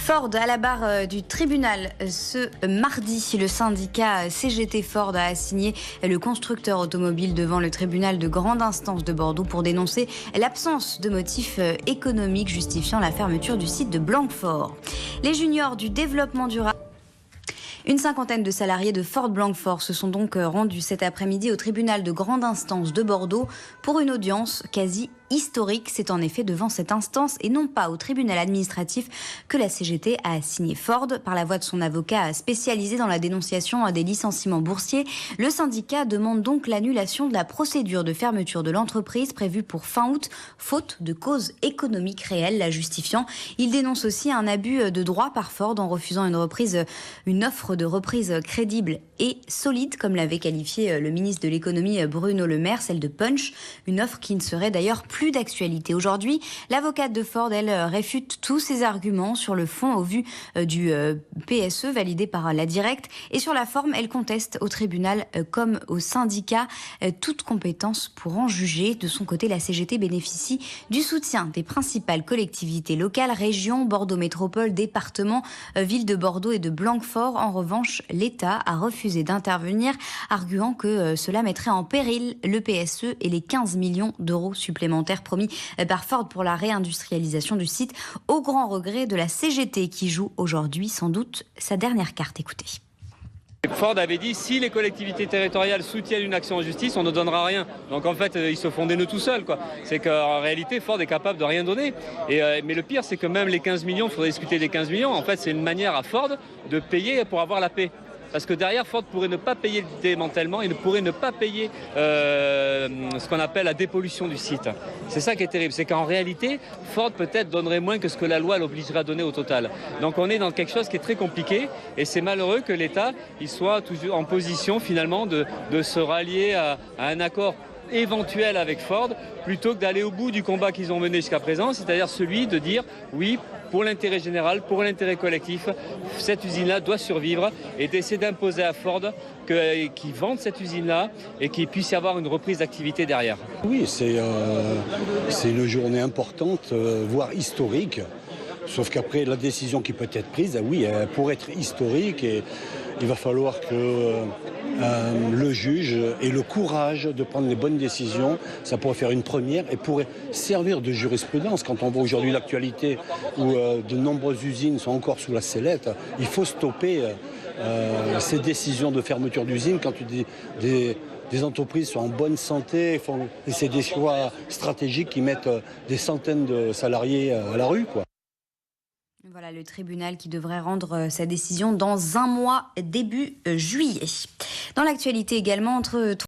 Ford à la barre du tribunal ce mardi. Le syndicat CGT Ford a assigné le constructeur automobile devant le tribunal de grande instance de Bordeaux pour dénoncer l'absence de motifs économiques justifiant la fermeture du site de Blanquefort. Les juniors du développement durable. Une cinquantaine de salariés de Ford Blanquefort se sont donc rendus cet après-midi au tribunal de grande instance de Bordeaux pour une audience quasi historique. C'est en effet devant cette instance et non pas au tribunal administratif que la CGT a assigné Ford. Par la voix de son avocat spécialisé dans la dénonciation des licenciements boursiers, le syndicat demande donc l'annulation de la procédure de fermeture de l'entreprise prévue pour fin août, faute de cause économique réelle la justifiant. Il dénonce aussi un abus de droit par Ford en refusant une offre de reprise crédible et solide, comme l'avait qualifié le ministre de l'économie Bruno Le Maire, celle de Punch, une offre qui ne serait d'ailleurs plus d'actualité. Aujourd'hui, l'avocate de Ford, elle, réfute tous ces arguments sur le fond au vu du PSE validé par la Directe, et sur la forme, elle conteste au tribunal comme au syndicat toute compétence pour en juger. De son côté, la CGT bénéficie du soutien des principales collectivités locales, régions, Bordeaux Métropole, départements, villes de Bordeaux et de Blanquefort. En revanche, l'État a refusé d'intervenir, arguant que cela mettrait en péril le PSE et les 15 millions d'euros supplémentaires promis par Ford pour la réindustrialisation du site, au grand regret de la CGT qui joue aujourd'hui sans doute sa dernière carte. Écoutez. Ford avait dit si les collectivités territoriales soutiennent une action en justice, on ne donnera rien. Donc en fait, ils se font des nœuds tout seuls, quoi. C'est qu'en réalité, Ford est capable de rien donner. Mais le pire, c'est que même les 15 millions, il faudrait discuter des 15 millions. En fait, c'est une manière à Ford de payer pour avoir la paix. Parce que derrière, Ford pourrait ne pas payer le démantèlement, il ne pourrait ne pas payer ce qu'on appelle la dépollution du site. C'est ça qui est terrible, c'est qu'en réalité, Ford peut-être donnerait moins que ce que la loi l'obligerait à donner au total. Donc on est dans quelque chose qui est très compliqué et c'est malheureux que l'État il soit toujours en position finalement de se rallier à un accord éventuel avec Ford plutôt que d'aller au bout du combat qu'ils ont mené jusqu'à présent, c'est-à-dire celui de dire oui, pour l'intérêt général, pour l'intérêt collectif, cette usine-là doit survivre et d'essayer d'imposer à Ford qu'ils vendent cette usine-là et qu'il puisse y avoir une reprise d'activité derrière. Oui, c'est une journée importante, voire historique. Sauf qu'après, la décision qui peut être prise, oui, pour être historique, et il va falloir que le juge ait le courage de prendre les bonnes décisions. Ça pourrait faire une première et pourrait servir de jurisprudence. Quand on voit aujourd'hui l'actualité où de nombreuses usines sont encore sous la sellette, il faut stopper ces décisions de fermeture d'usines quand des entreprises sont en bonne santé. Et c'est des choix stratégiques qui mettent des centaines de salariés à la rue, quoi. Voilà le tribunal qui devrait rendre sa décision dans un mois, début juillet. Dans l'actualité également, entre